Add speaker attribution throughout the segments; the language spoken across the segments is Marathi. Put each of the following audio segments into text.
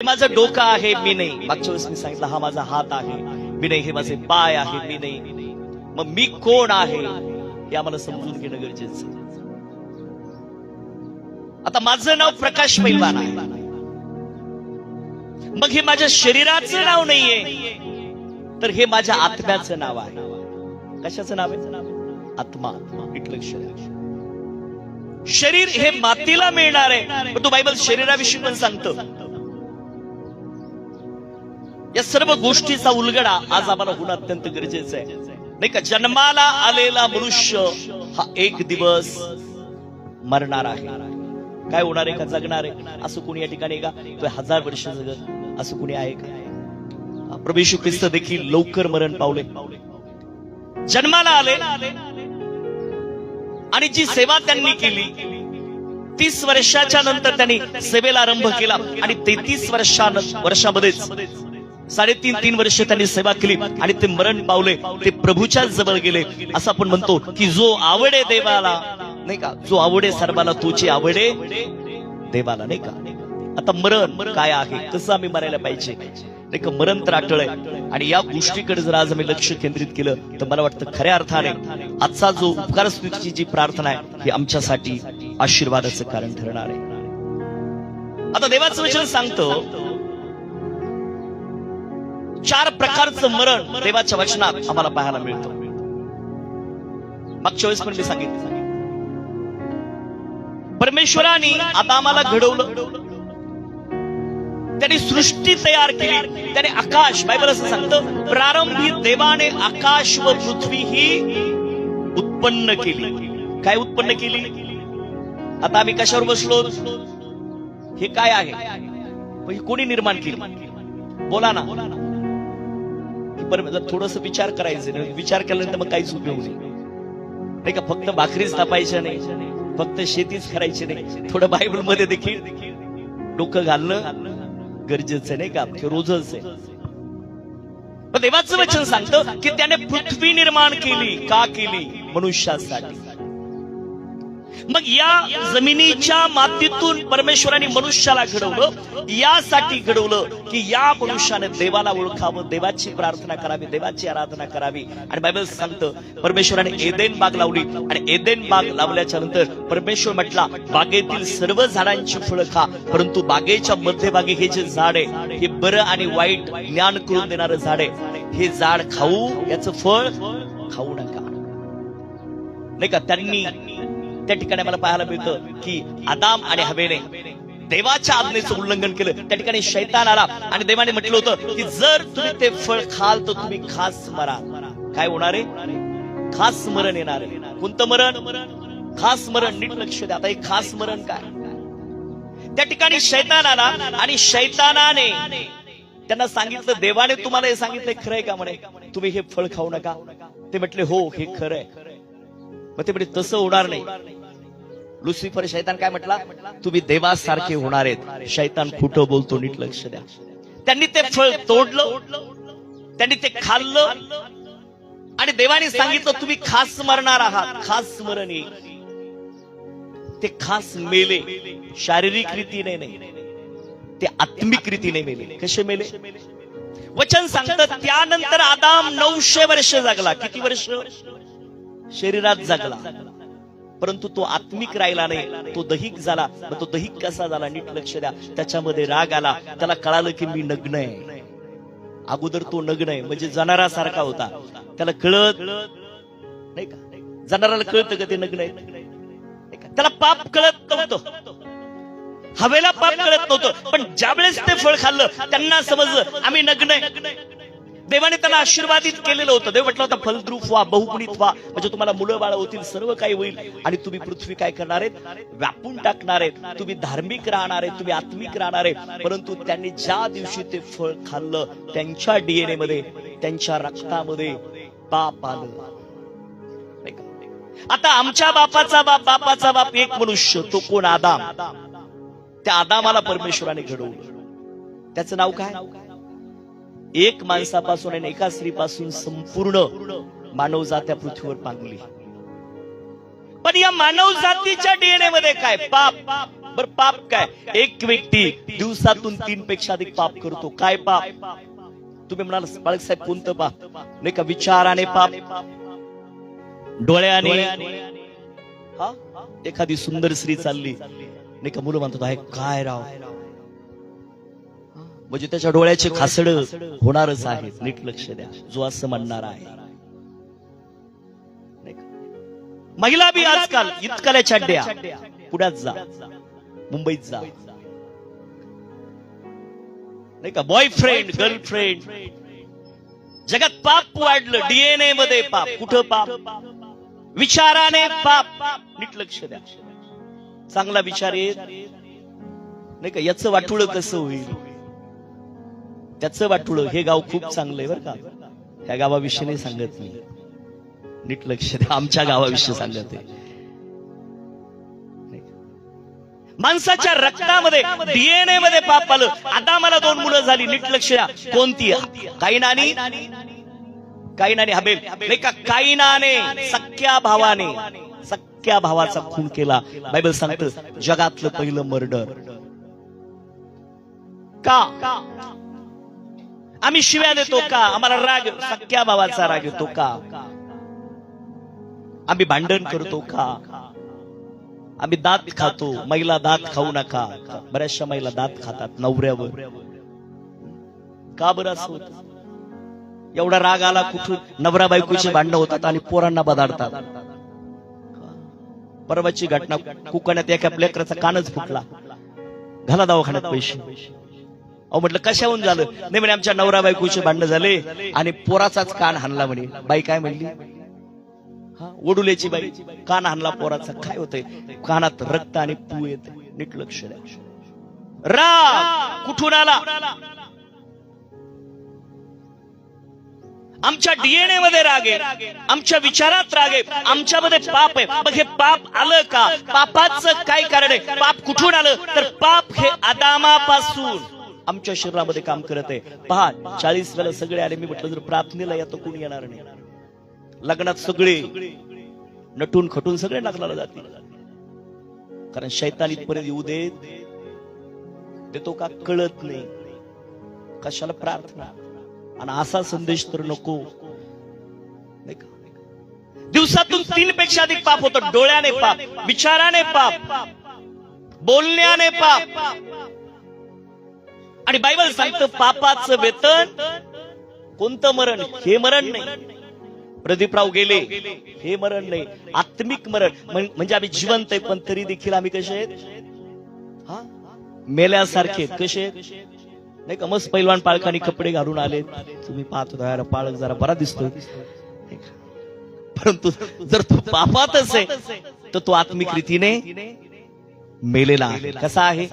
Speaker 1: माझं डोकं आहे मी नाही, मागच्या वेळेस मी सांगितलं हा माझा हात आहे मी नाही, हे माझे पाय आहे मी नाही. मग मी कोण आहे हे आम्हाला समजून घेणं गरजेचं. आता माझं नाव प्रकाश पैलवान आहे, मग हे माझ्या शरीराचं नाव नाहीये, तर हे माझ्या आत्म्याचं नाव आहे. कशाचं नाव आहे? आत्मा. लक्ष द्या. शरीर हे मातीला मिळणार आहे, पण तो बायबल शरीराविषयी पण सांगतो. या सर्व गोष्टीचा उलगडा आज आम्हाला होणं अत्यंत गरजेचं आहे, नाही का? जन्माला आलेला मनुष्य हा एक दिवस मरणार आहे. काय होणार आहे? का जगणार आहे? असं कोणी या ठिकाणी का तो 1000 वर्ष जगत असं कोणी आहे का? प्रभू येशू ख्रिस्त देखील लवकर मरण पावले, जन्माला आले आणि जी सेवा त्यांनी केली 30 वर्षाच्या नंतर त्यांनी सेवेला आरंभ केला आणि 33 वर्षामध्येच 3.5 वर्ष त्यांनी सेवा केली आणि ते मरण पावले, ते प्रभूच्या जवळ गेले. असं आपण म्हणतो की जो आवडे देवाला, नाही का? जो आवडे सर्वाला तोची आवडे देवाला, नाही का? आता मरण काय आहे, कसं आम्ही मरायला पाहिजे, नाही का? मरण तर अटळ आहे आणि या गोष्टीकडे जर आज आम्ही लक्ष केंद्रित केलं तर मला वाटतं खऱ्या अर्थाने आजचा जो उपकार स्तुतीची जी प्रार्थना आहे ही आमच्यासाठी आशीर्वादाचं कारण ठरणार आहे. आता देवाचं वचन सांगतं 4 प्रकारचं मरण देवाच्या वचनात आम्हाला पाहायला मिळतं. मागच्या वेळेस पण मी सांगितलं, परमेश्वराने आदामाला घडवलं, त्याने सृष्टी तयार केली, त्याने आकाश, बायबल असं सांगतं प्रारंभी देवाने आकाश व पृथ्वी ही उत्पन्न केली. काय उत्पन्न केली? आता आम्ही कशावर बसलो? हे काय आहे? कोणी निर्माण केली? बोला ना. थोडस विचार करायचं, विचार केल्यानंतर मग काहीच उपयोग नाही का? फक्त भाकरीच थापायच्या नाही, फक्त शेतीच करायची नाही, थोडं बायबल मध्ये देखील डोकं घालणं गरजेचं नाही का? ते रोजच आहे. देवाचं वचन सांगतं की त्याने पृथ्वी निर्माण केली. का केली? मनुष्यासाठी. मग या जमिनीच्या मातीतून परमेश्वराने मनुष्याला घडवलं, यासाठी घडवलं की या मनुष्याने देवाला ओळखावं, देवाची प्रार्थना करावी, देवाची आराधना करावी. आणि बायबल सांगतं परमेश्वराने एदेन बाग लावली आणि एदेन बाग लावल्याच्या नंतर परमेश्वर म्हटला बागेतील सर्व झाडांची फळं खा, परंतु बागेच्या मध्यभागी हे जे झाड आहे हे बरं आणि वाईट ज्ञान करून देणारं झाड आहे, हे झाड खाऊ, याचं फळ खाऊ नका, नाही का? त्यांनी त्या ठिकाणी मला पाहायला मिळतं की आदाम आणि हवेने देवाच्या आज्ञेचं उल्लंघन केलं. त्या ठिकाणी शैतान आला आणि देवाने म्हटलं होतं की जर तुम्ही ते फळ खाल तर तुम्ही खास मराल. काय होणार आहे? खास मरण येणार आहे. कोणतं मरण? खास मरण. नीट लक्ष द्या. आता हे खास मरण काय? त्या ठिकाणी शैतान आला आणि शैतानाने त्यांना सांगितलं, देवाने तुम्हाला हे सांगितलं खरंय का? म्हणे तुम्ही हे फळ खाऊ नका. ते म्हटले हो हे खरंय. मग ते म्हणजे तसं होणार नाही. लुसिफर शैतान काय म्हटला? तुम्ही देवासारखे होणार आहेत. शैतान खोटं बोलतो, नीट लक्ष द्या. त्यांनी ते फळ तोडलं, त्यांनी ते खाल्लं आणि देवाने सांगितलं तुम्ही खास मरणार आहात, खास मरण येईल. ते खास मेले, शारीरिक रीतीने नाही, ते आत्मिक रीतीने मेले. कसे मेले? वचन सांगतं त्यानंतर आदाम 900 वर्ष जगला. किती वर्ष? शरीरात जगला, परंतु तो आत्मिक राहिला नाही, तो दैहिक झाला. तो दैहिक कसा झाला? नीट लक्ष द्या. त्याच्यामध्ये राग आला, त्याला कळालं की मी नग्न आहे. अगोदर तो नग्न आहे म्हणजे जनावरासारखा होता, त्याला कळत नाही का? जनावराला कळतं का ते नग्न आहे? त्याला पाप कळत नव्हतं, हवेला पाप कळत नव्हतं, पण ज्यावेळेस ते फळ खाल्लं त्यांना समजलं आम्ही नग्न आहे. देवाने त्यांना आशीर्वादित केलेलं होतं. देव म्हटलं होतं फलद्रूप व्हा, बहुगुणित व्हा, म्हणजे तुम्हाला मुलं बाळ होतील, सर्व काही होईल आणि तुम्ही पृथ्वी काय करणार आहेत? व्यापून टाकणार आहेत. तुम्ही धार्मिक राहणार आहेत, तुम्ही आत्मिक राहणार आहे. परंतु त्यांनी ज्या दिवशी ते फळ खाल्लं त्यांच्या डीएनए मध्ये, त्यांच्या रक्तामध्ये पाप आलं. आता आमच्या बापाचा बाप एक मनुष्य, तो कोण? आदाम. त्या आदामाला परमेश्वराने घडवलं. त्याचं नाव काय? एक माणसापासून आणि एका स्त्रीपासून संपूर्ण मानवजात त्या पृथ्वीवर पांगली. पण या मानव जातीच्या डीएनए मध्ये काय? पाप. बर पाप काय? एक व्यक्ती दिवसातून 3 पेक्षा अधिक पाप करतो. काय पाप? तुम्ही म्हणाल बाळकसाहेब कोणतं पाप? नाही का? विचाराने पाप, डोळ्याने. हा, एखादी सुंदर स्त्री चालली नाही का, मुलं म्हणतात आहे काय राव, म्हणजे त्याच्या डोळ्याचे खासड होणारच आहे. नीट लक्ष द्या जो असं म्हणणार आहे. महिला बी आजकाल इतकल्या चड्ड्या. पुण्यात जा, मुंबईत जा, नाही का, बॉयफ्रेंड गर्लफ्रेंड. जगात पाप वाढलं. डीएनए मध्ये पाप. कुठं पाप? विचाराने पाप. नीट लक्ष द्या. चांगला विचार येत नाही का, याचं वाटुळं कसं होईल, त्याचं वाटुळं. हे गाव खूप चांगलंय बरं का, ह्या गावाविषयी नाही सांगत मी. नीट लक्ष द्या, आमच्या गावाविषयी सांगत आहे. माणसाच्या रक्तामध्ये डीएनए मध्ये पाप आलं. आता मला 2 मुलं झाली. नीट लक्ष द्या. कोणती? काईन आणि हबेल. नाही का, काईनाने सख्या भावाचा खून केला. बायबल सांगतं जगातलं पहिलं मर्डर. का? आम्ही शिव्या देतो का? आम्हाला राग, सख्या भावाचा राग येतो का? आम्ही भांडण करतो का? आम्ही दात खातो. महिला दात खाऊ नका. बऱ्याचशा महिला दात खातात नवऱ्यावर. का बरं असं होतं? एवढा राग आला कुठून? नवरा बायकोचे भांडणं होतात आणि पोरांना बदाडतात. परवाची घटना, कुकण्यात एका लेकराचा कानच फुटला. घाला दवाखान्यात पैसे. अहो म्हटलं कशाहून झालं? नाही म्हणे आमच्या नवरा बायकोचे भांडणं झाले आणि पोराचाच कान हाणला म्हणे. बाई काय म्हणली? वडुलेची बाई कान हाणला पोराचा. काय होतंय? कानात रक्त आणि पू येत. नीट लक्ष द्या. राग कुठून आला? आमच्या डीएनए मध्ये राग आहे, आमच्या विचारात राग आहे, आमच्यामध्ये पाप आहे. मग हे पाप आलं का? पापाचं काय कारण आहे? पाप कुठून आलं? तर पाप हे आदामापासून आमच्या शरीरामध्ये काम करत आहे. पहा 40 वेळा सगळे आले. मी म्हटलं जर प्रार्थनेला या तर कोणी येणार नाही. लग्नात सगळे नटून खटून सगळे लग्नाला जातील. कारण शैतान इथपर्यंत येऊ देतो का कळत नाही. कशाला प्रार्थना? आणि असा संदेश तर नको. नाही का? दिवसातून 3 पेक्षा अधिक पाप होतं. डोळ्याने पाप, विचाराने पाप, बोलण्याने पाप. आणि बायबल सांगतं पापाचं वेतन कोणतं? मरण. हे मरण नाही. प्रदीपराव गेले, हे मरण नाही. आत्मिक मरण. म्हणजे आम्ही जिवंत आहे पण तरी देखील आम्ही कसे आहेत? मेल्यासारखे. कसे आहेत? नाही का? मस्त पैलवान पाळखानी कपडे घालून आले. तुम्ही पाहतो पाळक जरा बरा दिसतोय. परंतु जर तो पापातच आहे तर तो आत्मिक रीतीने मेलेला आहे. कसा आहे?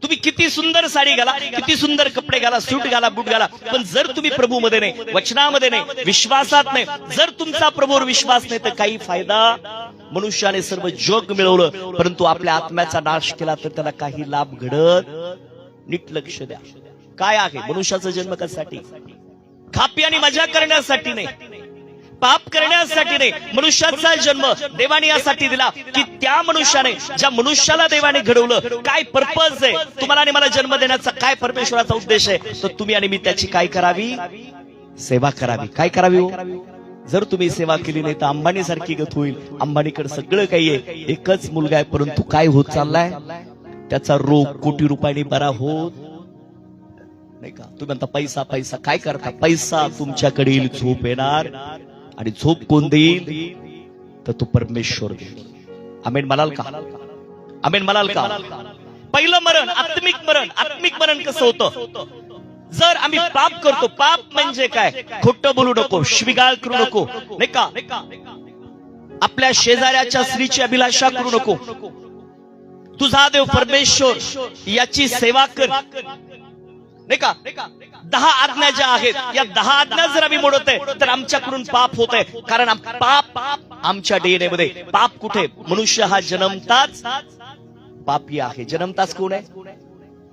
Speaker 1: तुम्ही किती सुंदर साडी घाला, किती सुंदर कपडे घाला, सूट घाला, बूट घाला, पण जर तुम्ही प्रभू मध्ये नाही, वचनामध्ये नाही, विश्वासात नाही, जर तुमचा प्रभूवर विश्वास नाही तर काही फायदा. मनुष्याने सर्व जग मिळवलं परंतु आपल्या आत्म्याचा नाश केला तर त्याला काही लाभ घडत. नीट लक्ष द्या. काय आहे? मनुष्याचा जन्म कशासाठी? खापी आणि मजा करण्यासाठी नाही, पाप करण्यासाठी नाही. मनुष्याचा जन्म देवाने यासाठी दिला की त्या मनुष्याने, ज्या मनुष्याला देवाने घडवलं, काय पर्पज आहे तुम्हाला आणि मला जन्म देण्याचा, काय परमेश्वराचा उद्देश आहे, तर तुम्ही आणि मी त्याची काय करावी? सेवा करावी. काय करावी? जर तुम्ही सेवा केली नाही तर अंबानी सारखी गत होईल. अंबानीकडे सगळं काही आहे, एकच मुलगा आहे, परंतु काय होत चाललाय? त्याचा रोग कोटी रुपयांनी बरा होत नाही का? तुम्ही म्हणता पैसा पैसा. काय करता? पैसा तुमच्याकडे येईल, झोप येणार, आणि झोप कोण देईल? तर तो परमेश्वर देईल. आमेन म्हणाल का? आमेन म्हणाल का? पहिलं मरण आत्मिक मरण. आत्मिक मरण कसं होतं? जर आम्ही पाप करतो, पाप म्हणजे काय? खोटं बोलू नको, शिवीगाळ करू नको, नाही का? आपल्या शेजाऱ्याच्या स्त्रीची अभिलाषा करू नको. तुझा देव परमेश्वर याची सेवा कर, नाही का? 10 आज्ञा ज्या आहेत, या 10 आज्ञा जर आम्ही मोडत आहे तर आमच्याकडून पाप होत आहे. कारण पाप आमच्या डीएनए मध्ये. पाप कुठे? मनुष्य हा जन्मताच पापी आहे. जन्मताच कोण आहे?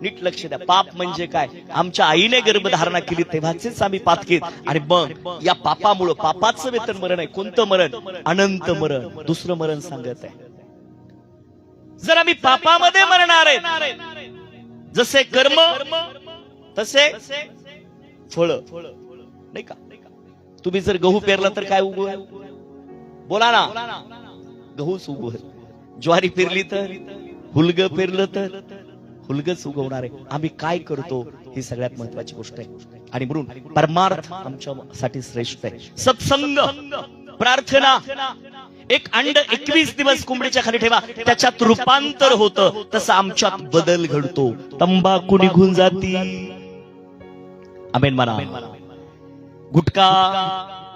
Speaker 1: नीट लक्ष द्या. पाप म्हणजे काय? आमच्या आईने गर्भधारणा केली तेव्हाचेच आम्ही पातकीत, आणि मग या पापामुळं, पापाचं वेतन मरण आहे. कोणतं मरण? अनंत मरण. दुसरं मरण सांगत आहे. जर आम्ही पापामध्ये मरणार आहे, जसे कर्म तसे फळ, नाही का? तुम्ही जर गहू पेरला तर काय उगवेल? बोला ना. गहूच उगवेल. ज्वारी पेरली तर, हुलग पेरलं तर हुलगच उगवणार आहे. आम्ही काय करतो ही सगळ्यात महत्वाची गोष्ट आहे. आणि म्हणून परमार्थ आमच्यासाठी श्रेष्ठ आहे. सत्संग, प्रार्थना. एक अंड 21 दिवस कोंबडीच्या खाली ठेवा, त्याच्यात रूपांतर होतं, तसं आमच्यात बदल घडतो. तंबाखू निघून जाती. आमेन म्हणा. गुटखा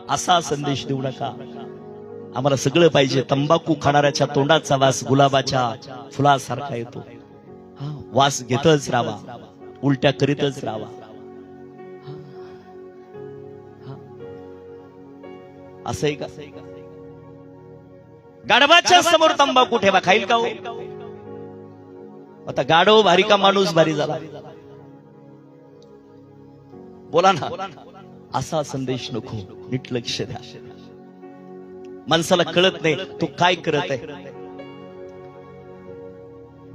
Speaker 1: असा संदेश देऊ नका. आम्हाला सगळं पाहिजे. तंबाखू खाणाऱ्याच्या तोंडाचा वास गुलाबाच्या फुलासारखा येतो. वास घेतच राहावा, उलट्या करीतच राहावा. असं आहे का? गाढवाच्या समोर तंबाखू ठेवा, खाईल का हो? आता गाढव भारी का माणूस भारी झाला? बोला ना. असा संदेश नको. नीट लक्ष द्या. माणसाला कळत नाही तो काय करत आहे.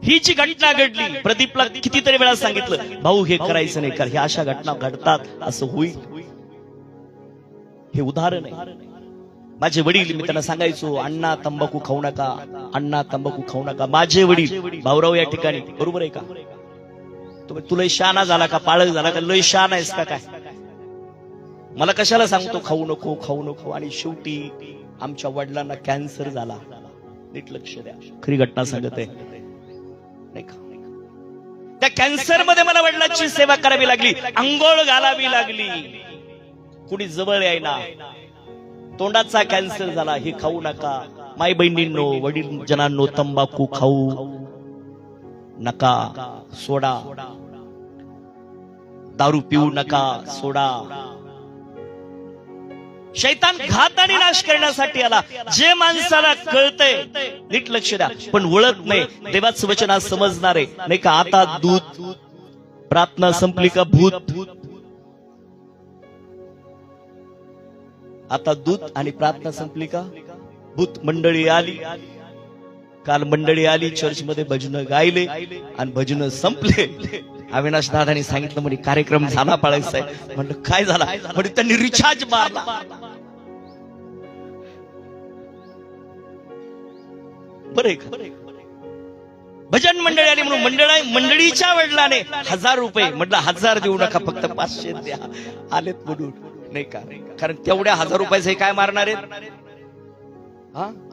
Speaker 1: ही जी घटना घडली, प्रदीपला कितीतरी वेळा सांगितलं, भाऊ हे करायचं नाही कर, हे अशा घटना घडतात, असं होईल. हे उदाहरण आहे. माझे वडील, मी त्यांना सांगायचो, अण्णा तंबाखू खाऊ नका, अण्णा तंबाखू खाऊ नका. माझे वडील, भाऊराव या ठिकाणी, बरोबर आहे का? तुला शहाणा झाला का? पाळक झाला का? लय शहाणा आहेस का काय? मला कशाला सांगतो खाऊ नको, खाऊ नको? आणि शेवटी आमच्या वडिलांना कॅन्सर झाला. नीट लक्ष द्या. खरी घटना सांगत आहे, नाही का? त्या कॅन्सर मध्ये मला वडिलांची सेवा करावी लागली, अंघोळ घालावी लागली. कुणी जवळ यायना. तोंडाचा कॅन्सर झाला. हे खाऊ नका. माई बहिणींनो, वडील जनांनो, तंबाखू खाऊ नका, सोडा. दारू पिऊ नका, सोडा. शैतान घात आणि नाश करण्यासाठी आला. जे माणसाला कळतंय, नीट लक्ष द्या, पण वळत नाही. देवाचं वचन आज समजणार आहे, नाही का? आता दूध, प्रार्थना संपली का भूत. आता दूध आणि प्रार्थना संपली का भूत. मंडळी आली, काल मंडळी आली, चर्च मध्ये भजन गायले आणि भजन संपले. अविनाश दादांनी सांगितलं, म्हणे कार्यक्रम झाला पाळायचा आहे. म्हणलं काय झाला? म्हणजे त्यांनी रिचार्ज मारला. बरे भजन मंडळी आली म्हणून मंडळीच्या वडिलाने 1000 रुपये, म्हटलं 1000 देऊ नका, फक्त 500 द्या. आलेत म्हणून, नाही का? कारण तेवढ्या 1000 रुपयाचे काय मारणार आहेत?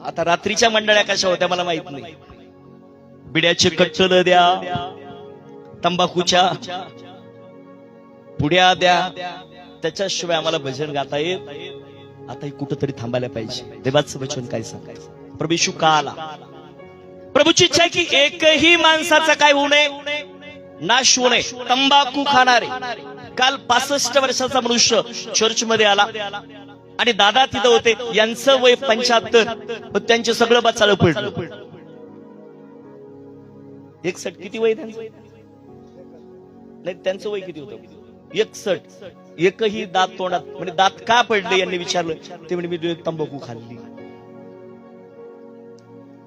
Speaker 1: आता रात्रीच्या मंडळ्या कशा होत्या मला माहित नाही. बिड्याचे कट्टल द्या, तंबाखूच्या पुड्या द्या, त्याच्याशिवाय आम्हाला भजन गाता येत. आता हे कुठंतरी थांबायला पाहिजे. देवाचं वचन काय सांगायचं? प्रभू येशू का आला? प्रभूची इच्छा आहे की एकही माणसाचा काय होऊ नये, नाश होऊ नये. तंबाखू खाणारे, काल 65 वर्षाचा मनुष्य चर्च मध्ये आला आणि दादा तिथं होते. यांचं वय 75, पण त्यांचे सगळं बचाळ पडलं. 61. किती वय त्यांचं? नाही, त्यांचं वय किती होतं? 61. एकही दात तोंडात, म्हणजे दात का पडले यांनी विचारलं. ते म्हणे मी तंबाखू खाल्ली.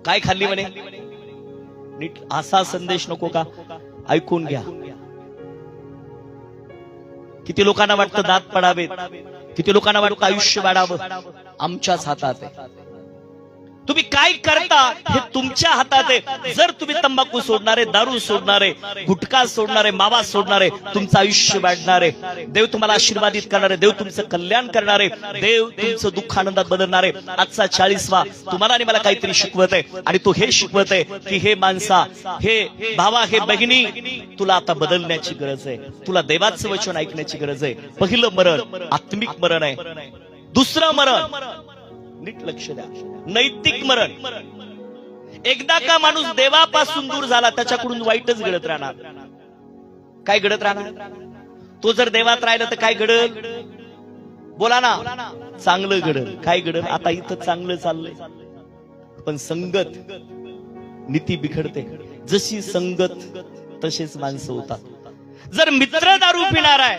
Speaker 1: काय खाल्ली म्हणे? नीट असा संदेश नको का? ऐकून घ्या. किती लोकांना वाटतं दात पडावेत, किती लोकांना वाटतं आयुष्य वाढावं. आमच्याच हातात आहे. तुम्ही काय करता हे तुमच्या हातात आहे. जर तुम्ही तंबाखू सोडणारे, दारू सोडणारे, गुटखा सोडणारे, मावा सोडणारे, तुमचं आयुष्य वाढणारे. देव तुम्हाला आशीर्वादित करणारे, देव तुमचं कल्याण करणारे, देव तुमचं दुःख आनंदात बदलणारे. आजचा 40वा तुम्हाला आणि मला काहीतरी शिकवत आहे, आणि तो हे शिकवत आहे की हे माणसा, हे भावा, हे बहिणी, तुला आता बदलण्याची गरज आहे. तुला देवाचं वचन ऐकण्याची गरज आहे. पहिलं मरण आत्मिक मरण आहे. दुसरं मरण, नीट लक्ष द्या, नैतिक मरण. एकदा का माणूस देवापासून दूर झाला, त्याच्याकडून वाईटच घडत राहणार. काय घडत राहणार? तो जर देवात राहिला तर काय घडल? बोला ना. चांगलं घडल. काय घडल? आता इथं चांगलं चाललंय, पण संगत नीती बिघडते. जशी संगत तसेच माणसं होतात। जर मित्र दारू पिणार आहे,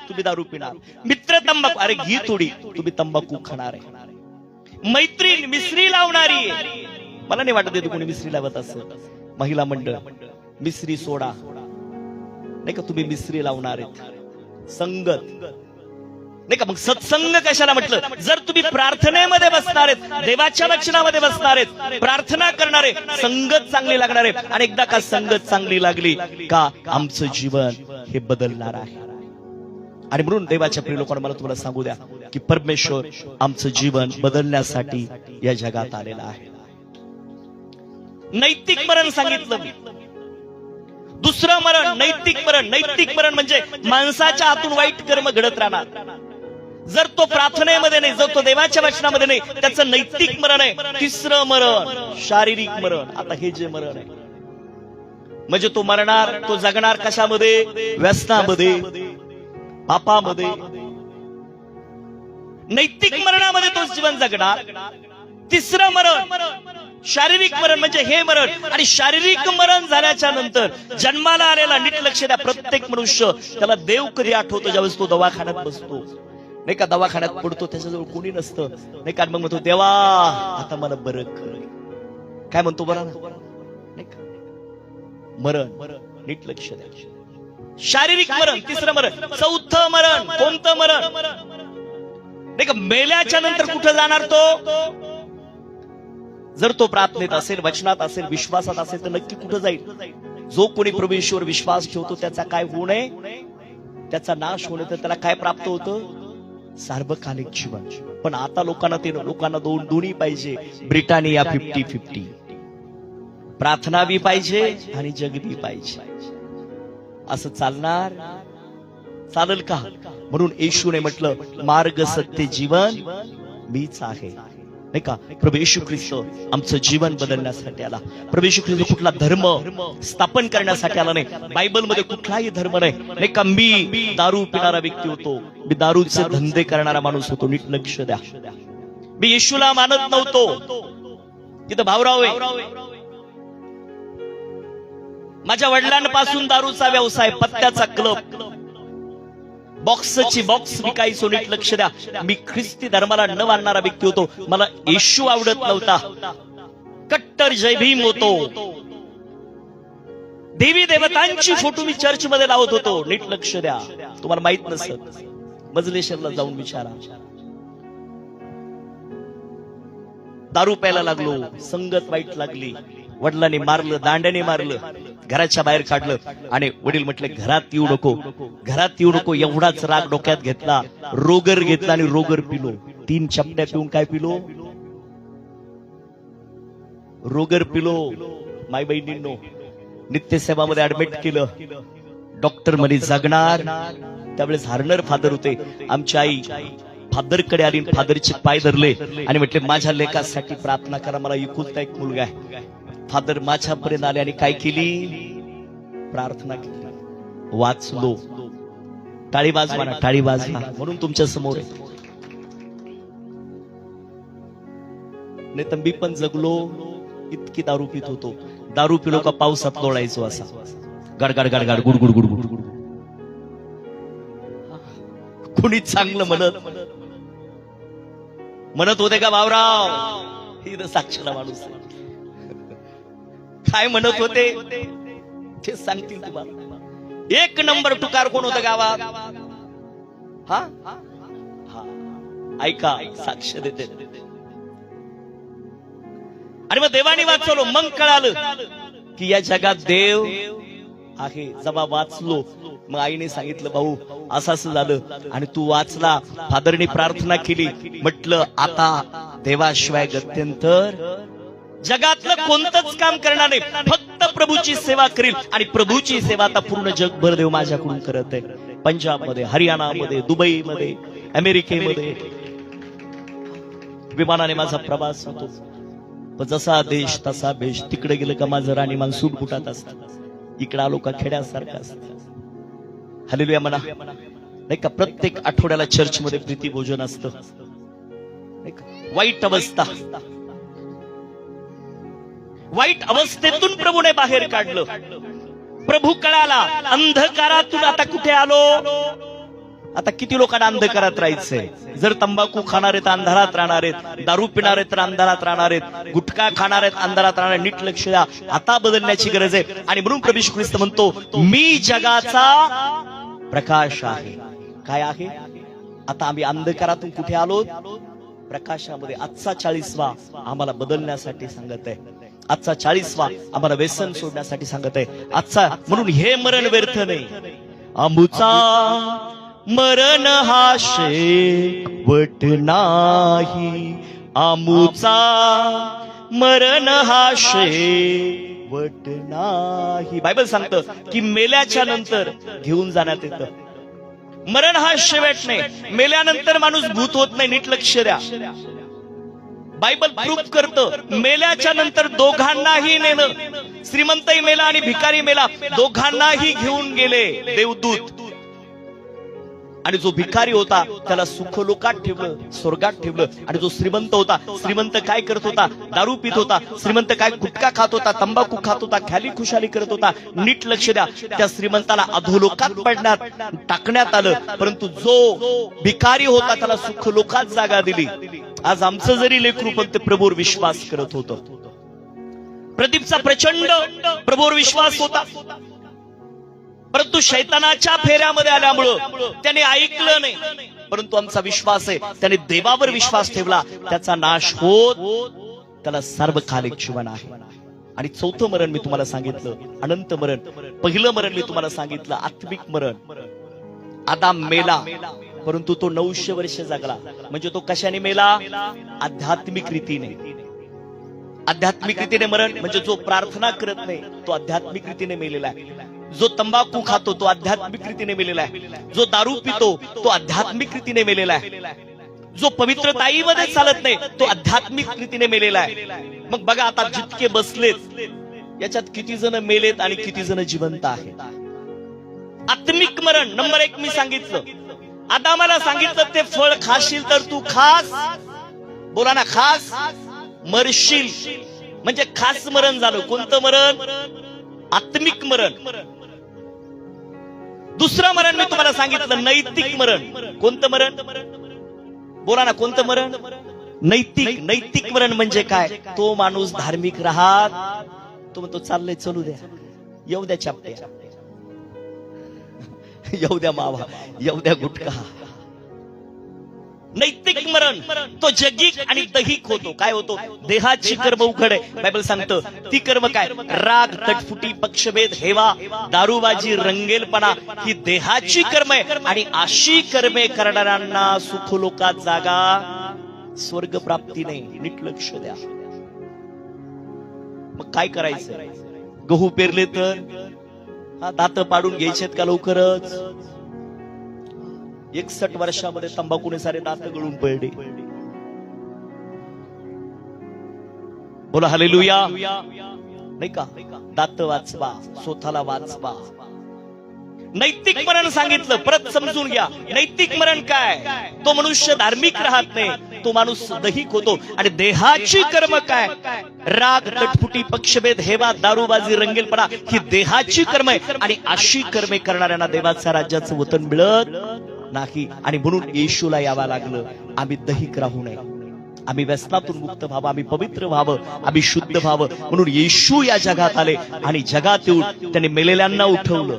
Speaker 1: तुम्ही दारू पिणार, मित्र तंबाखू, अरे घी थोडी, तुम्ही तंबाखू खाणार आहे। मैत्रीण मिसरी लावणारी आहे, मला नाही वाटत कोणी मिसरी लावत असं, महिला मंडळ मिसरी सोडा नाही का, तुम्ही मिसरी लावणार आहेत। संगत नाही का, मग सत्संग कशाला म्हटलं? जर तुम्ही प्रार्थनेमध्ये बसणार आहेत, देवाच्या वचनामध्ये बसणार आहेत, प्रार्थना करणारे, संगत चांगली लागणार आहे, आणि एकदा का संगत चांगली लागली का आमचं जीवन हे बदलणार आहे। आणि म्हणून देवाच्या प्रिय लोकांना मला तुम्हाला सांगू द्या की परमेश्वर आमचं जीवन बदलण्यासाठी या जगात आलेला आहे। नैतिक मरण सांगितलं मी, दुसरं मरण नैतिक मरण। नैतिक मरण म्हणजे माणसाच्या हातून वाईट कर्म घडत राहणार। जर तो प्रार्थनेमध्ये नाही, जर तो देवाच्या वचनामध्ये नाही, त्याचं नैतिक मरण आहे। तिसरं मरण शारीरिक मरण। आता हे जे मरण आहे म्हणजे तो मरणार, तो जगणार कशामध्ये? व्यसनामध्ये, पापामध्ये। नैतिक मरणामध्ये तो जीवन जगणार। तिसरं मरण शारीरिक मरण म्हणजे हे मरण। आणि शारीरिक मरण झाल्याच्या नंतर जन्माला आलेला, नीट लक्ष द्या, प्रत्येक मनुष्य त्याला देव कधी आठवतो? ज्यावेळेस तो दवाखान्यात बसतो नाही का, दवाखान्यात पडतो, त्याच्याजवळ कोणी नसतं नाही का, मग म्हणतो देवा आता मला बरं कर, काय म्हणतो बरं नाही का? मरण, नीट लक्ष द्या, शारीरिक मरण, तिसरं मरण। चौथं मरण कोणतं मरण नाही का, मेल्याच्या नंतर कुठं जाणार तो? जर तो प्रार्थनेत असेल, वचनात असेल, विश्वासात असेल तर नक्की कुठं जाईल? जो कोणी प्रभू येशूवर विश्वास ठेवतो त्याचा काय होऊ नये? त्याचा नाश होणे, तर त्याला काय प्राप्त होतं? सार्वकालिक जीवन। पण आता लोकांना दोन्ही पाहिजे, ब्रिटानिया 50-50, प्रार्थना बी पाहिजे आणि जग बी पाहिजे। असं चालेल का? म्हणून येशूने म्हटलं मार्ग सत्य जीवन मीच आहे नाही का। प्रभू येशू ख्रिस्त आमचं जीवन बदलण्यासाठी आला। प्रभू येशू ख्रिस्त कुठला धर्म स्थापन करण्यासाठी आला नाही, बायबलमध्ये कुठलाही धर्म नाही का। मी दारू पिणारा व्यक्ती होतो, मी दारूचे धंदे करणारा माणूस होतो, नीट लक्ष द्या। मी येशूला मानत नव्हतो, तिथं भावराव आहे, माझ्या वडिलांपासून दारूचा व्यवसाय, पत्त्याचा क्लब, बॉक्सची बॉक्स विकायचो, नीट लक्ष द्या। मी ख्रिस्ती धर्माला न मानणारा व्यक्ती होतो, मला येशू आवडत नव्हता, कट्टर जय भीम होतो, देवी देवतांची फोटो मी चर्च मध्ये लावत होतो, नीट लक्ष द्या। तुम्हाला माहित नसत, मजलेश्वरला जाऊन विचारा। दारू प्यायला लागलो, संगत वाईट लागली, वडिलांनी मारलं, दांड्याने मारलं, घराच्या बाहेर काढलं, आणि वडील म्हटले घरात येऊ नको, घरात येऊ नको। एवढाच राग डोक्यात घेतला, रोगर घेतला आणि रोगर पिलो। 3 चपट्या पिऊन काय पिलो? रोगर पिलो। माय बहिणींनो, नित्यसेवामध्ये ऍडमिट केलं, डॉक्टर म्हणे जगणार। त्यावेळेस हार्नर फादर होते, आमची आई फादरकडे आली, फादरचे पाय धरले आणि म्हटले माझ्या लेकासाठी प्रार्थना करा, मला एकुलता एक मुलगा आहे। फादर माझ्यापर्यंत आले आणि काय केली? प्रार्थना केली, वाचलो। टाळीबाज म्हणा, टाळीबाज म्हणून तुमच्या समोर आहे। नाही तर मी पण जगलो, इतकी दारू पित होतो, दारू पिलो का पावसात लोळायचो असा, गडगड गडगड गुडगुड गुडगुड। कुणी चांगलं म्हणत होते का भावराव? ही साक्षीला माणूस आहे, काय म्हणत होते ते सांगतील तुम्हाला। 1 नंबर टुकार कोण होतं गावात? हा ऐका, साक्ष देते। आणि मग देवाने वाचवलं, मग कळालं की या जगात देव आहे। जेव्हा वाचलो, मग आईने सांगितलं भाऊ असं असं झालं, आणि तू वाचला, फादरने प्रार्थना केली, म्हटलं आता देवाशिवाय गत्यंतर जगातलं कोणतंच काम करणार नाही, फक्त प्रभूची सेवा करील। आणि प्रभूची सेवा आता पूर्ण जगभर देव माझ्याकडून करत आहे। पंजाबमध्ये, हरियाणामध्ये, दुबईमध्ये, अमेरिकेमध्ये विमानाने माझा प्रवास होतो। पण जसा देश तसा भेष, तिकडे गेलं का माझं राणीमान सूट बुटात असतात, इकडे आलो का खेड्यासारखं असतं। हालेलुया म्हणा नाही का। प्रत्येक आठवड्याला चर्चमध्ये प्रीती भोजन असतं नाही का। वाईट अवस्था, वाईट अवस्थेतून प्रभूने बाहेर काढलं, प्रभू कळाला, अंधकारातून आता कुठे आलो. आता किती लोकांना अंधकारात राहायचंय. जर तंबाखू खाणारे तर अंधारात राहणार आहेत, दारू पिणारे तर अंधारात राहणार आहेत, गुटखा खाणारे अंधारात राहणार. नीट लक्ष द्या, आता बदलण्याची गरज आहे. आणि म्हणून प्रभू येशू ख्रिस्त म्हणतो, मी जगाचा प्रकाश आहे. काय आहे? आता आम्ही अंधकारातून कुठे आलो? प्रकाशामध्ये. आजचा 40वा आम्हाला बदलण्यासाठी सांगत आहे. आजचा 40वा आम्हाला व्यसन सोडण्यासाठी सांगत आहे. आजचा म्हणून हे मरण व्यर्थ नाही. आमुचा मरण हा शेवट नाही, आमुचा मरण हा शेवट नाही. बायबल सांगतं की मेल्याच्या नंतर घेऊन जाण्यात येतं. मरण हा शेवट नाही. मेल्यानंतर माणूस भूत होत नाही. नीट लक्ष द्या. बायबल प्रूफ करतं, मेल्याच्या नंतर दोघांनाही नेलं. श्रीमंतही मेला आणि भिकारी मेला, दोघांनाही घेऊन गेले देवदूत. आणि जो भिकारी होता त्याला सुखलोकात ठेवलं, स्वर्गात ठेवलं. आणि जो श्रीमंत होता, श्रीमंत काय करत होता? दारू पित होता. श्रीमंत काय? गुटखा खात होता, तंबाखू खात होता, ख्याली खुशाली करत होता. नीट लक्ष द्या, त्या श्रीमंताला अधोलोकात पडण्यात टाकण्यात आलं, परंतु जो भिकारी होता त्याला सुखलोकात जागा दिली. आज आमचं जरी लेकरू पण ते प्रभूवर विश्वास करत होतं. प्रदीपचा प्रचंड प्रभूवर विश्वास होता, परंतु शैतानाच्या फेऱ्यामध्ये आल्यामुळं त्याने ऐकलं नाही. परंतु आमचा विश्वास आहे, त्याने देवावर विश्वास ठेवला, त्याचा नाश होत त्याला सार्वकालिक जीवन आहे. आणि चौथं मरण मी तुम्हाला सांगितलं, अनंत मरण. पहिलं मरण मी तुम्हाला सांगितलं, आत्मिक मरण. आदाम मेला, परंतु तो 900 वर्ष जगला. म्हणजे तो कशाने मेला? आध्यात्मिक रीतीने. आध्यात्मिक रीतीने मरण म्हणजे जो प्रार्थना करत नाही तो आध्यात्मिक रीतीने मेलेला आहे. जो तंबाखू खातो तो आध्यात्मिक रीतीने मेलेला आहे. जो दारू पितो तो आध्यात्मिक रीतीने मेलेला आहे. जो पवित्रताईमध्ये चालत नाही तो आध्यात्मिक रीतीने मेलेला आहे. मग बघा आता जितके बसलेत याच्यात किती जण मेलेत आणि किती जण जिवंत आहेत. आत्मिक मरण नंबर 1 मी सांगितलं. आदामाला सांगितलं ते फळ खाशील तर तू खास, बोला ना, खास मरशील. म्हणजे खास मरण झालं. कोणतं मरण? आत्मिक मरण. दुसरं मरण मी तुम्हाला सांगितलं, नैतिक मरण. कोणतं मरण? बोला ना, कोणतं मरण? नैतिक. नैतिक मरण म्हणजे काय? तो माणूस धार्मिक राहत, तो म्हणतो चाललंय, चलू द्या, येऊ द्या चापट्या, येऊ द्या मावा, येऊ द्या गुटखा. नैतिक मरण तो जगिक आणि दैहिक होतो. काय होतो? देहाची कर्म उघड आहे. बायबल सांगतं ती कर्म काय? राग, तटफुटी, पक्षभेद, हेवा, दारूबाजी, रंगेलपणा ही देहाची कर्म आहे. आणि अशी कर्मे करणाऱ्यांना सुखलोकात जागा, स्वर्ग प्राप्ती नाही. नीट लक्ष द्या. मग काय करायचं? गहू पेरले तर दात पाडून घ्यायचेत का लवकरच? 61 वर्षामध्ये तंबाखूने सारे दात गळून पडले. बोला हालेलुया. नाही का? दात वाचवा, स्वतःला वाचवा. नैतिक मरण सांगितलं. परत समजून घ्या, नैतिक मरण काय? तो मनुष्य धार्मिक राहत नाही, तो माणूस दैहिक होतो. आणि देहाची कर्म काय? राग, तटफुटी, पक्षभेद, हेवा, दारूबाजी, रंगेलपणा ही देहाची कर्म आहे. आणि अशी कर्मे करणाऱ्यांना देवाच्या राज्याचं वतन मिळत नाही. आणि म्हणून येशूला यावं लागलं. आम्ही दैहिक राहू नये, आम्ही व्यसनातून मुक्त व्हावं, आम्ही पवित्र व्हावं, आम्ही शुद्ध व्हावं. म्हणून येशू या जगात आले आणि जगात येऊन त्याने मेलेल्यांना उठवलं.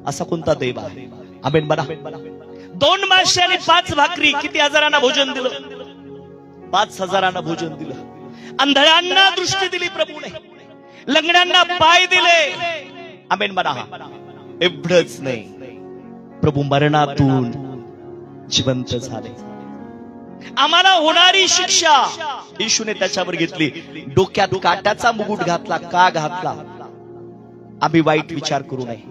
Speaker 1: असा कोणता देव आहे? आमेन म्हणा. 2 मासे आणि 5 भाकरी किती हजारांना भोजन दिलं? 5,000 भोजन दिलं. अंधळ्यांना दृष्टी दिली प्रभूने, लंगड्यांना पाय दिले. आमेन म्हणा. एवढंच नाही, प्रभू मरणातून जिवंत झाले. आम्हाला होणारी शिक्षा येशूने त्याच्यावर घेतली. डोक्यात काट्याचा मुकुट घातला. का घातला? आम्ही वाईट विचार करू नये.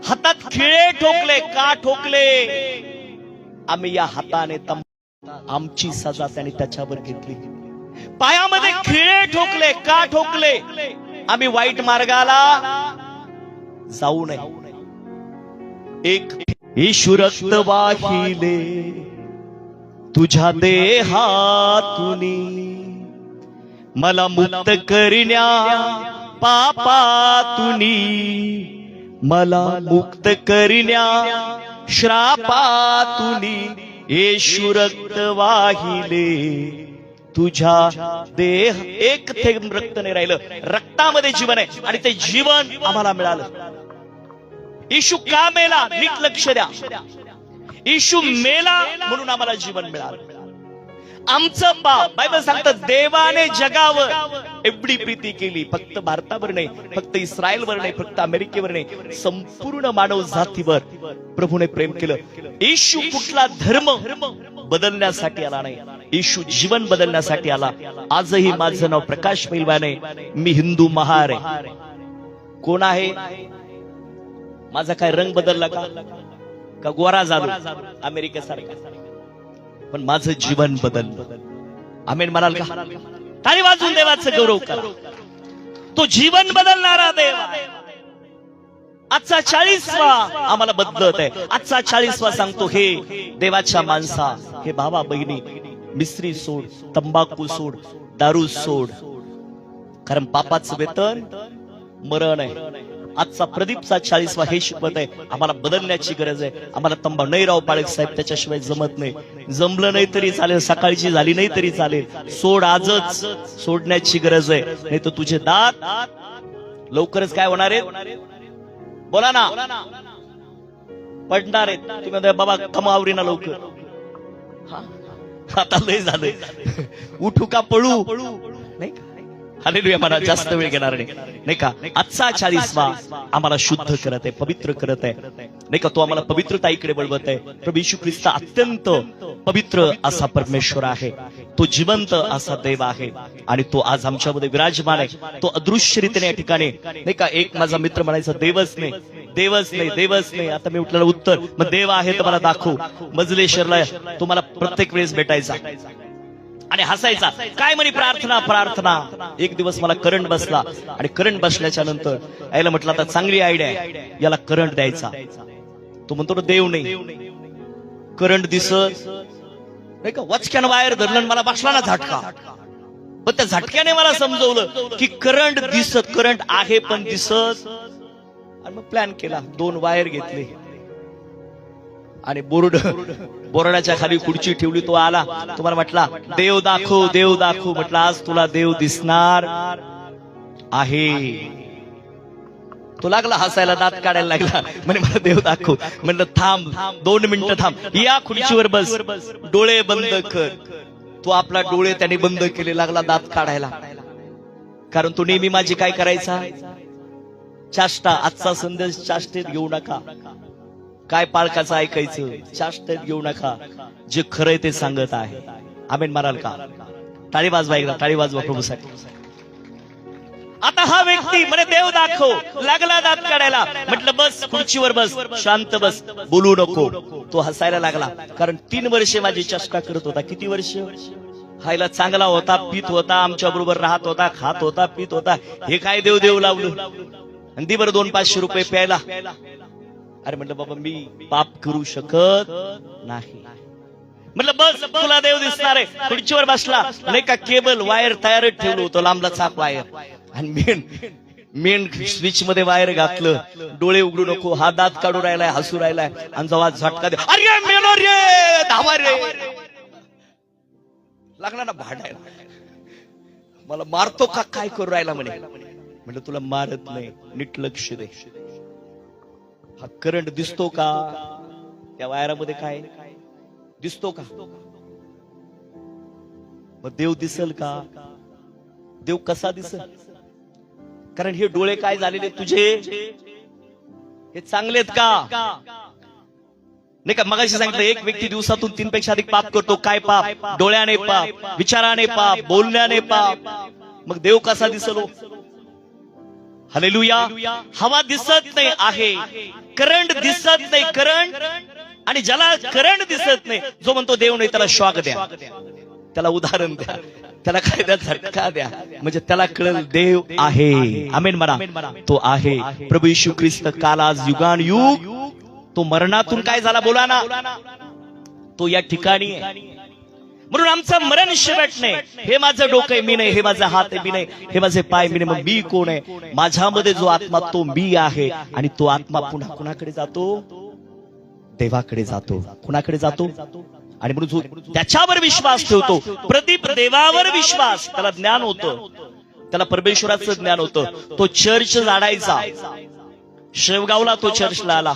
Speaker 1: हातात खिळे ठोकले. का ठोकले? आम्ही या हाताने आमची सजा त्याने त्याच्यावर घेतली. पायामध्ये खिळे ठोकले. का ठोकले? आम्ही वाईट मार्गाला जाऊ नये. एक येशू रक्त वाहिले तुझ्या देहातून, मला मुक्त करण्या पापातुनी मला मुक्त करण्या श्रापातुनी येशू रक्त वाहिले तुझ्या देह एक थेंब रक्त नाही राहिलं, रक्तामध्ये जीवन आहे आणि ते जीवन आम्हाला मिळालं. येशू का मेला नीट लक्ष द्या. येशू मेला म्हणून आम्हाला जीवन मिळालं. आमचं पाप बायबल सांगतं देवाने जगावर एवढी प्रीती केली, फक्त भारतावर नाही, फक्त इस्रायलवर नाही, फक्त अमेरिकेवर नाही, संपूर्ण मानव जातीवर प्रभूने प्रेम केलं. येशू कुठला धर्म बदलण्यासाठी आला नाही, येशू जीवन बदलण्यासाठी आला. आजही माझं नाव प्रकाश पैलवान आहे, मी हिंदू महार आहे. कोण आहे? माझा काय रंग बदलला का गोरा झालो अमेरिकेसारखा? पण माझं जीवन बदललं. आमेन म्हणाल का? टाळी वाजून देवाचं गौरव करा. तो जीवन बदलणारा देव आहे. आजचा 40वा आम्हाला बदलत आहे. आजचा 40वा सांगतो, हे देवाच्या माणसा, हे भावा बहिणी, मिसरी सोड, तंबाखू सोड, दारू सोड, कारण पापाचं वेतन मरण आहे. आजचा प्रदीपचा 40वा हे शिकवत आहे आम्हाला बदलण्याची गरज आहे. आम्हाला तंबाखू नाही, राव पाळक साहेब, त्याच्याशिवाय जमत नाही. जमलं नाही तरी चालेल, सकाळची झाली नाही तरी चालेल, सोड, आजच सोडण्याची गरज आहे. नाही तर तुझे दात लवकरच काय होणार आहेत? बोला ना, पडणार आहेत. तुम्ही म्हणता बाबा कमावरी ना लवकर. आता लय झालंय, उठू का पळू? नाही का? हालेलुया म्हणा, जास्त वेळ घेणार नाही का? आजचा 40वा आम्हाला शुद्ध करत आहे, पवित्र करत आहे नाही का? तो आम्हाला पवित्रताईकडे वळवत आहे. प्रभू येशू ख्रिस्त अत्यंत पवित्र असा परमेश्वर आहे, तो जिवंत असा देव आहे आणि तो आज आमच्यामध्ये विराजमान आहे. तो अदृश्यरीतीने या ठिकाणी नाही का? एक माझा मित्र म्हणायचा, देवच नाही, देवच नाही, देवच नाही. आता मी उठलेलं उत्तर, मग देव आहे तर मला दाखव. मजलेश्वरला तुम्हाला प्रत्येक वेळेस भेटायचा आणि हसायचा, काय म्हणे प्रार्थना प्रार्थना. एक दिवस मला करंट बसला आणि करंट बसल्याच्या नंतर याला म्हटलं आता चांगली आयडिया आहे, याला करंट द्यायचा. तो म्हणतो देव नाही, करंट दिसत नाही का? वचक्यानं वायर धरलं, मला बसला ना झटका. पण त्या झटक्याने मला समजवलं की करंट दिसत, करंट आहे पण दिसत. आणि मग प्लॅन केला, 2 वायर घेतले आणि बोर्डाच्या खाली खुर्ची ठेवली. तो आला, तुम्हाला म्हटला देव दाखव, देव दाखव. म्हटलं आज तुला देव दिसणार आहे. तो लागला हसायला, दात काढायला लागला, म्हणे मला देव दाखव. म्हणलं थांब 2 मिनिटं थांब, या खुर्चीवर बस, डोळे बंद कर. तो आपला डोळे त्याने बंद केले, लागला दात काढायला. कारण तो नेहमी माझी काय करायचा? चाष्टा. आजचा संदेश चाष्टेत घेऊ नका. काय पाळकाचं ऐकायचं? चाष्टेत घेऊ नका. जे खरंय ते सांगत आहे. आमेन माराल का? टाळी वाजवा, एकदा टाळी वाजवा प्रभूसाठी. आता हा व्यक्ती म्हणे देव दाखव, लागला दात काढायला. म्हटलं बस खुर्चीवर बस, शांत बस, बोलू नको. तो हसायला लागला, कारण 3 वर्षे माझी चेष्टा करत होता. किती वर्ष? खायला चांगला होता, पित होता, आमच्या बरोबर राहत होता, खात होता, पित होता. हे काय देव देव लावलं? आणि दी बरं 200-500 रुपये प्यायला. अरे म्हटलं बाबा मी पाप करू शकत नाही. म्हटलं बस तुला देव दिसणार आहे. खुर्चीवर बसला, नाही का? केबल वायर तयार ठेवलं होतं, लांबला चाक वायर, आणि मेन स्विच मध्ये वायर घातलं. डोळे उघडू नको, हा दात काढू राहिलाय, हसू राहिलाय, आणि जेव्हा झटका दे, अरे मेलो रे, धावा रे, लागला ना भांडायला. मला मारतो का काय करू राहिला म्हणे. म्हटलं तुला मारत नाही, नीट लक्ष दे. हा करंट दिसतो का? त्या वायरामध्ये काय दिसतो का? मग देव दिसल का? देव कसा दिसल? कारण हे डोळे काय झालेले तुझे? हे चांगलेत का? नाही का? मगाशी सांगितलं, एक व्यक्ती दिवसातून 3 पेक्षा अधिक पाप करतो. काय पाप? डोळ्याने पाप, विचाराने पाप, बोलण्याने पाप. मग देव कसा दिसलो? हालेलुया. हवा दिसत नाही आहे, करंट दिसत नाही, करंट. आणि ज्याला करंट दिसत नाही, जो म्हणतो देव नाही, त्याला शॉक द्या, त्याला उदाहरण द्या, त्याला काय द्या? झटका द्या. म्हणजे त्याला कळेल देव आहे. आमेन म्हणा. तो आहे प्रभू येशू ख्रिस्त, काल आज युगान युग. तो मरणातून काय झाला? बोला ना. तो या ठिकाणी आहे. म्हणून आमचं मरण शेवटणे. हे माझं डोकं आहे मी नाही, हे माझा हात आहे मी नाही, हे माझे पाय मी नाही, मग मी कोण आहे? माझ्यामध्ये जो आत्मा तो मी आहे. आणि तो आत्मा पुन्हा कुणाकडे जातो? देवाकडे जातो. कुणाकडे जातो? आणि म्हणून जो त्याच्यावर विश्वास ठेवतो, प्रदीप देवावर विश्वास, त्याला ज्ञान होतं, त्याला परमेश्वराचं ज्ञान होतं. तो चर्च जाडायचा, शेवगावला तो चर्चला आला,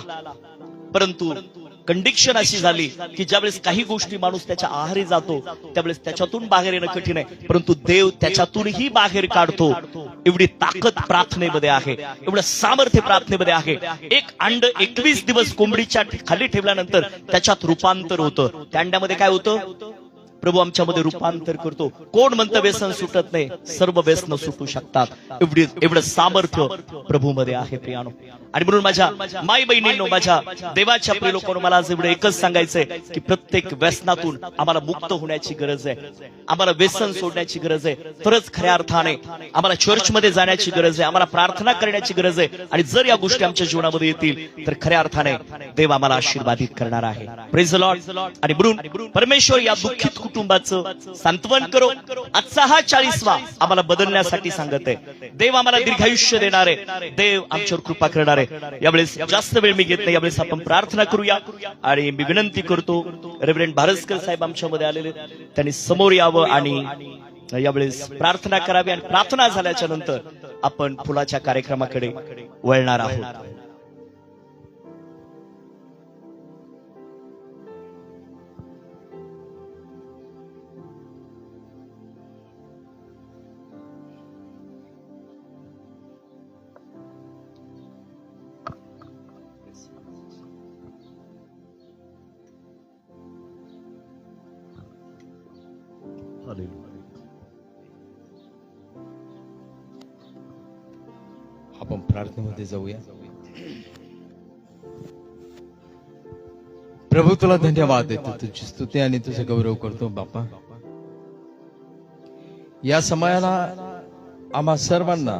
Speaker 1: परंतु कंडिक्शन अशी झाली की ज्यावेळेस काही गोष्टी माणूस त्याच्या आहारी जातो त्यावेळेस त्याच्यातून बाहेर येणं कठीण आहे, परंतु देव त्याच्यातूनही बाहेर काढतो. एवढी ताकद प्रार्थनेमध्ये आहे, एवढं सामर्थ्य प्रार्थनेमध्ये आहे. एक अंड 21 दिवस कोंबडीच्या खाली ठेवल्यानंतर त्याच्यात रूपांतर होतं. त्या अंड्यामध्ये काय होतं? प्रभू आमच्यामध्ये रूपांतर करतो. कोण म्हणतं व्यसन सुटत नाही? सर्व व्यसन सुटू शकतात. एवढं सामर्थ्य प्रभूमध्ये आहे प्रियानो. आणि म्हणून माझ्या माई बहिणींनो, माझ्या देवाच्या प्रिय लोकांनो, मला आज एवढं एकच सांगायचंय की प्रत्येक व्यसनातून आम्हाला मुक्त होण्याची गरज आहे. आम्हाला व्यसन सोडण्याची गरज आहे. तरच खऱ्या अर्थाने आम्हाला चर्चमध्ये जाण्याची गरज आहे. आम्हाला प्रार्थना करण्याची गरज आहे. आणि जर या गोष्टी आमच्या जीवनामध्ये येतील तर खऱ्या अर्थाने देव आम्हाला आशीर्वादित करणार आहे. Praise the Lord. आणि म्हणून परमेश्वर या दुःखित कुटुंबाचं सांत्वन करो. आजचा हा 40वा आम्हाला बदलण्यासाठी सांगत आहे. देव आम्हाला दीर्घायुष्य देणार आहे. देव आमच्यावर कृपा करणार आहे. यावेळेस जास्त वेळ मी घेत नाही. यावेळेस आपण प्रार्थना करूया. आणि मी विनंती करतो, रेव्हरंड भारसकर साहेब आमच्यामध्ये आलेले, त्यांनी समोर यावं आणि यावेळेस प्रार्थना करावी. आणि प्रार्थना झाल्याच्या नंतर आपण फुलाच्या कार्यक्रमाकडे वळणार आहोत.
Speaker 2: आपण प्रार्थनेमध्ये जाऊया. प्रभू तुला धन्यवाद देतो, तुझी स्तुती आणि तुझं गौरव करतो बापा. या समयाला आम्हा सर्वांना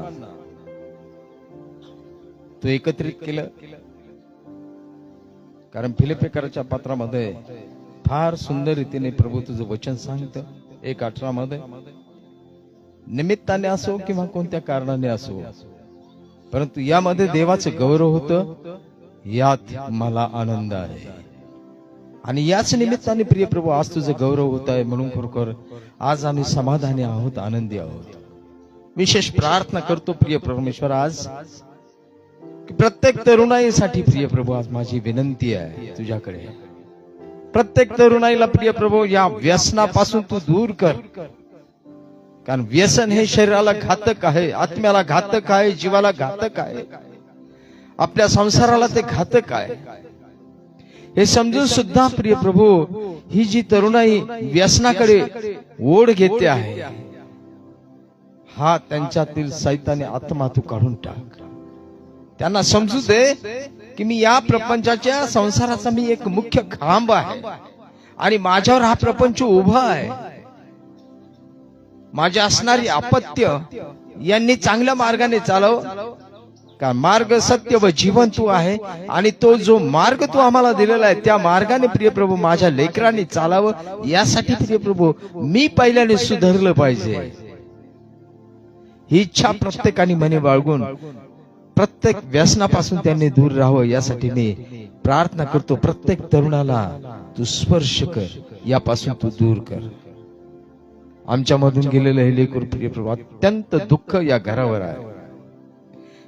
Speaker 2: तू एकत्रित केलं, कारण फिलिप्पियराच्या पत्रामध्ये फार सुंदर रीतीने प्रभू तुझं वचन सांगतं. 1:18 मध्ये, निमित्ताने असो किंवा कोणत्या कारणाने असो, परंतु यामध्ये देवाचं गौरव होतं, यात मला आनंद आहे. आणि याच निमित्ताने प्रिय प्रभू आज तुझं गौरव होत आहे. म्हणून खरोखर आज आम्ही समाधानी आहोत, आनंदी आहोत. विशेष प्रार्थना करतो प्रिय परमेश्वर आज प्रत्येक तरुणाईसाठी. प्रिय प्रभू आज माझी विनंती आहे तुझ्याकडे, प्रत्येक तरुणाईला प्रिय प्रभू या व्यसनापासून तू दूर कर. कारण व्यसन हे शरीराला घातक आहे, आत्म्याला घातक आहे, जीवाला घातक आहे, आपल्या संसाराला ते घातक आहे. हे समजून सुद्धा प्रिय प्रभू ही जी तरुणाई व्यसनाकडे ओढ घेते आहे, हा त्यांच्यातील सैतानी आत्मा तू काढून टाक. त्यांना समजू दे की मी या प्रपंचाच्या संसाराचा मी एक मुख्य खांब आहे आणि माझ्यावर हा प्रपंच उभा आहे. माझी असणारी अपत्य यांनी चांगल्या मार्गाने चालव, का मार्ग सत्य व जीवन तू आहे. आणि तो जो मार्ग तू आम्हाला दिलेला आहे त्या मार्गाने प्रिय प्रभू माझ्या लेकरांनी चालावं. यासाठी प्रिय प्रभू मी पहिल्याने सुधारलं पाहिजे, ही इच्छा प्रत्येकाने मनी बाळगून प्रत्येक व्यसनापासून त्यांनी दूर राहावं यासाठी मी प्रार्थना करतो. प्रत्येक तरुणाला तू स्पर्श कर, यापासून तू दूर कर. आमच्या मधून गेलेलं हे लेकरू प्रिय प्रभू अत्यंत दुःख या घरावर आहे.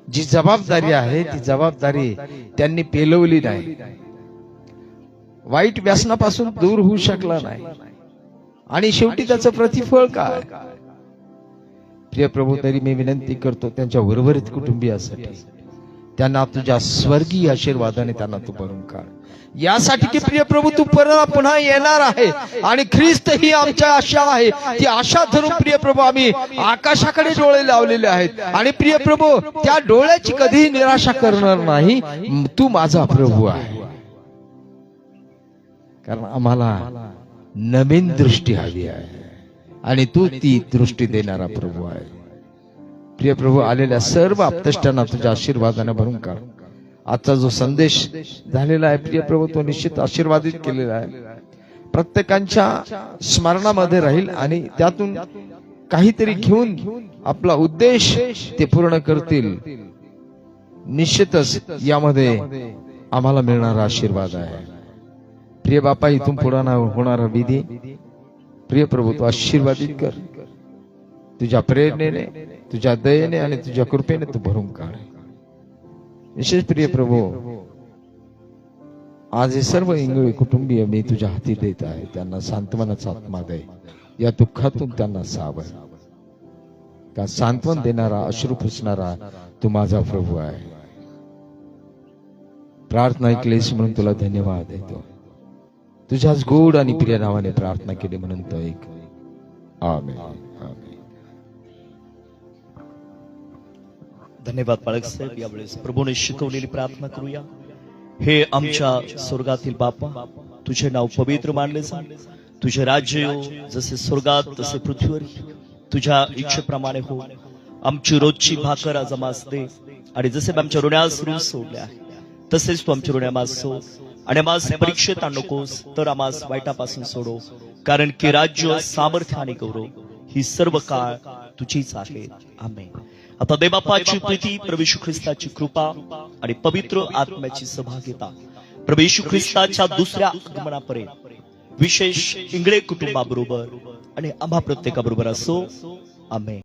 Speaker 2: जी जबाबदारी आहे ती जबाबदारी त्यांनी पेलवली नाही, वाईट व्यसनापासून दूर होऊ शकला नाही, आणि शेवटी त्याचं प्रतिफळ काय? प्रिय प्रभू तरी मी विनंती करतो त्यांच्या उर्वरित कुटुंबियासाठी, त्यांना तुझ्या स्वर्गीय आशीर्वादाने त्यांना तू भरून काढ. यासाठी की प्रिय प्रभू तू पुन्हा येणार आहे आणि ख्रिस्त ही आमच्या आशा आहे. ती आशा धरून प्रिय प्रभू आम्ही आकाशाकडे डोळे लावलेले आहेत आणि प्रिय प्रभू त्या डोळ्याची कधीही निराशा करणार नाही. तू माझा प्रभू आहे, कारण आम्हाला नवीन दृष्टी हवी आहे आणि तू ती दृष्टी देणारा प्रभू आहे. प्रिय प्रभू आलेल्या सर्व आप्तेष्टांना तुझ्या आशीर्वादाने भरून काढ. आजचा जो संदेश झालेला आहे प्रिय प्रभू तो निश्चित आशीर्वादित केलेला आहे. प्रत्येकांच्या स्मरणामध्ये राहील आणि त्यातून काहीतरी घेऊन आपला उद्देश ते पूर्ण करतील. निश्चितच यामध्ये आम्हाला मिळणारा आशीर्वाद आहे. प्रिय बापा, इथून पुढे होणारा विधी प्रिय प्रभू तू आशीर्वादित कर. तुझ्या प्रेरणेने, तुझ्या दयेने आणि तुझ्या कृपेने तू भरून काढ. विशेष प्रिय प्रभू, आज हे सर्व इंगळी कुटुंबीय मी तुझ्या हाती देत आहे. त्यांना सांत्वनाचा आत्मा दे. या दुःखातून त्यांना सावर. का सांत्वन देणारा, अश्रू पुसणारा तू माझा प्रभू आहे. प्रार्थना ऐकलीस म्हणून तुला धन्यवाद देतो. तुझ्याच गोड आणि प्रिय नावाने प्रार्थना केली म्हणून तो ऐक. आमेन. आमेन.
Speaker 1: धन्यवाद बाळक साहेब. यावेळेस प्रभूने शिकवलेली प्रार्थना करूया. हे आमच्या स्वर्गातील बापा, तुझे नाव पवित्र मानले जा. तुझे राज्य येऊ, जसे स्वर्गात तसे पृथ्वीवर. तुझ्या इच्छेप्रमाणे हो. आमची रोजची भाकर आज आम्हास दे, आणि जसे आमच्या ऋणास ऋण सोडले आहे तसेच तू आमच्या ऋण आम्हास सोड. आणि आम्हास परीक्षेत आणू नकोस, तर आम्हास वाईटापासून सोडव. कारण की राज्य, सामर्थ्य आणि गौरव ही सर्व काळ तुझीच आहे. आमेन. आता देवबापाची प्रीती, प्रभू येशू ख्रिस्ताची कृपा आणि पवित्र आत्म्याची सहभागिता प्रभू येशू ख्रिस्ताच्या दुसऱ्या आगमनापर्यंत विशेष इंगळे कुटुंबाबरोबर आणि आम्हा प्रत्येकाबरोबर असो. आमेन.